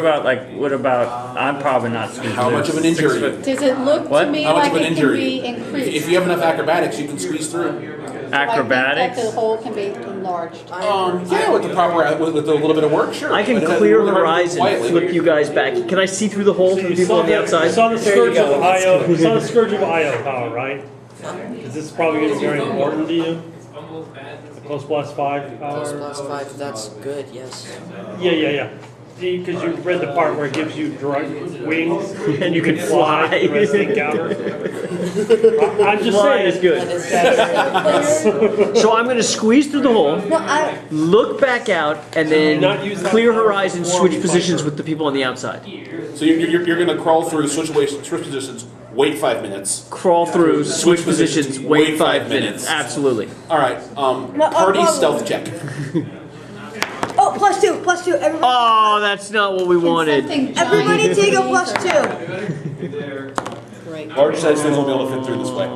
Speaker 2: about I'm probably not squeezing.
Speaker 1: How much of an injury?
Speaker 3: Does it look
Speaker 2: What?
Speaker 3: to me
Speaker 1: How much
Speaker 3: like
Speaker 1: of an
Speaker 3: it can
Speaker 1: injury?
Speaker 3: be increased?
Speaker 1: If you have enough acrobatics, you can squeeze through.
Speaker 2: Acrobatics?
Speaker 3: Like the hole can be enlarged.
Speaker 1: Yeah, with the proper with a little bit of work, sure.
Speaker 7: I can
Speaker 1: But,
Speaker 7: clear
Speaker 1: really
Speaker 7: horizon,
Speaker 1: quietly.
Speaker 7: flip you guys back. Can I see through the hole from the people on the outside?
Speaker 4: You saw the Scourge of Io. You saw the Scourge of Io power, right? Is this probably going to be very important to you? The close +5 power.
Speaker 6: +5, that's good, yes.
Speaker 4: Yeah. Because you read the part where it gives you direct wings
Speaker 7: And you can fly.
Speaker 4: the rest of the encounter. I'm just
Speaker 7: Flying
Speaker 4: saying.
Speaker 7: is good. So I'm going to squeeze through the hole,
Speaker 5: No, I.
Speaker 7: look back out, and then
Speaker 4: Not use that
Speaker 7: clear
Speaker 4: power
Speaker 7: horizon,
Speaker 4: to
Speaker 7: switch
Speaker 4: warm
Speaker 7: positions
Speaker 4: fighter.
Speaker 7: with the people on the outside.
Speaker 1: So you're going to crawl through, switch positions, wait 5 minutes.
Speaker 7: Crawl through, switch positions, wait 5 minutes.
Speaker 1: minutes.
Speaker 7: Absolutely.
Speaker 1: All right. Party stealth check.
Speaker 5: Oh, +2, +2. Everybody,
Speaker 7: Oh, that's not what we wanted.
Speaker 5: everybody take a +2.
Speaker 3: Great.
Speaker 1: Large size things won't be able to fit through this way.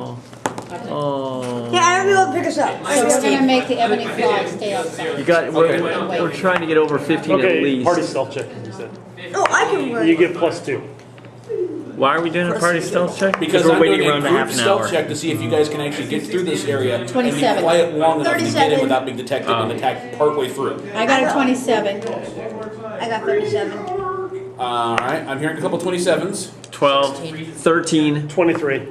Speaker 7: Oh.
Speaker 5: Yeah, I don't know what to pick us up.
Speaker 3: So we're gonna make the ebony fly stay outside.
Speaker 7: You got. We're trying to get over 15 at
Speaker 4: Okay,
Speaker 7: least.
Speaker 4: party stealth check, you said.
Speaker 5: Oh, I can run.
Speaker 4: You get +2.
Speaker 2: Why are we doing a party stealth check?
Speaker 1: Because
Speaker 7: we're
Speaker 1: I'm
Speaker 7: waiting
Speaker 1: doing
Speaker 7: around
Speaker 1: a
Speaker 7: a
Speaker 1: group
Speaker 7: half an
Speaker 1: stealth
Speaker 7: hour.
Speaker 1: check to see if you guys can actually get through this area and be
Speaker 3: 27.
Speaker 1: quiet long enough to get in
Speaker 5: 37.
Speaker 1: without being detected and attacked partway through.
Speaker 3: I got a 27.
Speaker 5: I got 37.
Speaker 1: All right, I'm hearing a couple 27s.
Speaker 2: 12.
Speaker 7: 13.
Speaker 4: 23.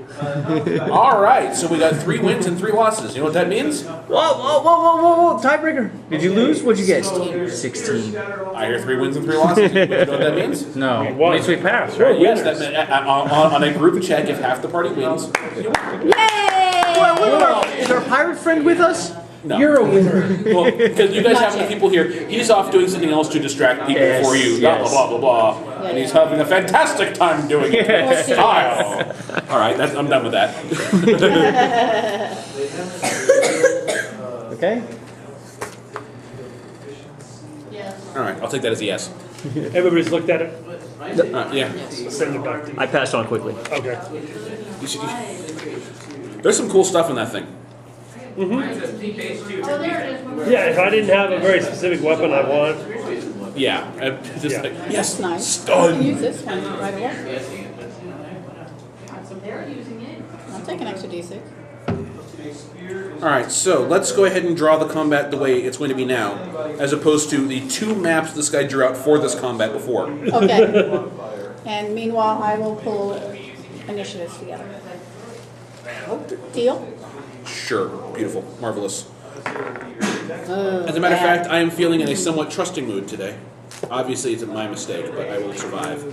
Speaker 1: All right, so we got 3 wins and 3 losses. You know what that means?
Speaker 7: Whoa. Tiebreaker. Did you lose? What'd you get? 16.
Speaker 1: I hear 3 wins and 3 losses. You know what that means?
Speaker 2: No. At least we passed, right?
Speaker 1: Yes, that meant, on a group check, if half the party wins, you win.
Speaker 5: Yay!
Speaker 7: Is our pirate friend with us?
Speaker 1: No.
Speaker 4: You're a winner.
Speaker 1: Well, because you guys
Speaker 3: Not
Speaker 1: have the
Speaker 3: yet.
Speaker 1: people here. He's off doing something else to distract people
Speaker 7: Yes,
Speaker 1: for you.
Speaker 7: yes.
Speaker 1: Blah, blah, blah, blah. And he's having a fantastic time doing it.
Speaker 3: Yes.
Speaker 1: Style. All right, I'm done with that.
Speaker 7: Okay.
Speaker 1: All right, I'll take that as a yes.
Speaker 4: Everybody's looked at it.
Speaker 1: Yeah.
Speaker 4: Send it back to you.
Speaker 7: I passed on quickly.
Speaker 4: Okay.
Speaker 1: There's some cool stuff in that thing.
Speaker 4: Yeah, if I didn't have a very specific weapon I want,
Speaker 1: Yeah. Just
Speaker 4: Yeah.
Speaker 1: like, yes,
Speaker 3: That's nice.
Speaker 1: stun.
Speaker 3: Use this one right away. I'll take an extra D6.
Speaker 1: All right, so let's go ahead and draw the combat the way it's going to be now, as opposed to the 2 maps this guy drew out for this combat before.
Speaker 3: Okay. And meanwhile, I will pull initiatives together. Deal?
Speaker 1: Sure, beautiful, marvelous.
Speaker 3: Oh,
Speaker 1: As a matter of
Speaker 3: bad.
Speaker 1: fact, I am feeling in a somewhat trusting mood today. Obviously, it's my mistake, but I will survive.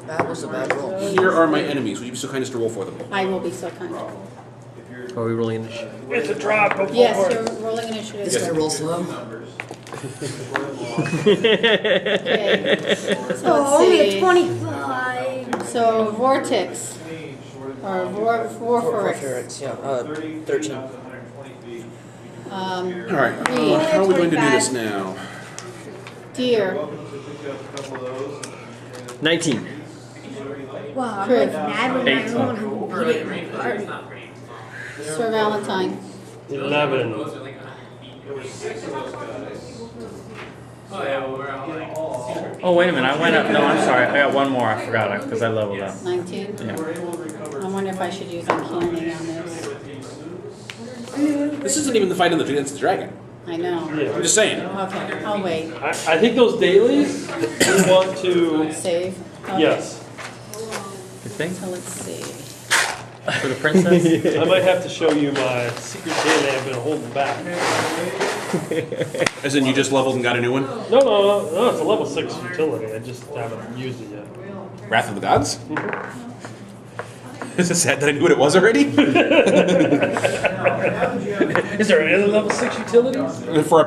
Speaker 6: That was a bad roll.
Speaker 1: Here are my enemies. Would you be so kind as to roll for them?
Speaker 3: I will be so kind.
Speaker 7: Are we rolling initiative?
Speaker 4: it's a drop. Go
Speaker 3: Yes,
Speaker 4: forward.
Speaker 3: you're rolling initiative.
Speaker 6: Just to roll slow.
Speaker 3: Okay. So
Speaker 5: Oh,
Speaker 3: let's
Speaker 5: only a
Speaker 3: see.
Speaker 5: 25.
Speaker 3: So vortex. Or vorforix.
Speaker 6: Yeah, 13.
Speaker 1: All right,
Speaker 3: Reed.
Speaker 1: how are we going to do this now?
Speaker 3: Deer.
Speaker 7: 19.
Speaker 5: Wow, I'm
Speaker 3: Crib.
Speaker 5: like mad when I don't have a party.
Speaker 3: Sir Valentine.
Speaker 4: 11.
Speaker 2: Oh, wait a minute. I went up. No, I'm sorry. I got one more. I forgot because I leveled up.
Speaker 3: 19.
Speaker 2: Yeah.
Speaker 3: I wonder if I should use uncanny on this.
Speaker 1: This isn't even the fight against the dragon.
Speaker 3: I know.
Speaker 1: I'm just saying.
Speaker 3: Okay, I'll wait.
Speaker 4: I think those dailies, we want to,
Speaker 3: Save. Okay.
Speaker 4: yes.
Speaker 2: Good thing
Speaker 3: So let's see.
Speaker 2: for the princess.
Speaker 4: I might have to show you my secret daily I've been holding back.
Speaker 1: As in, you just leveled and got a new one?
Speaker 4: No, it's a level 6 utility. I just haven't used it yet.
Speaker 1: Wrath of the Gods? Is it sad that I knew what it was already?
Speaker 4: Is there any other level 6 utilities?
Speaker 1: For a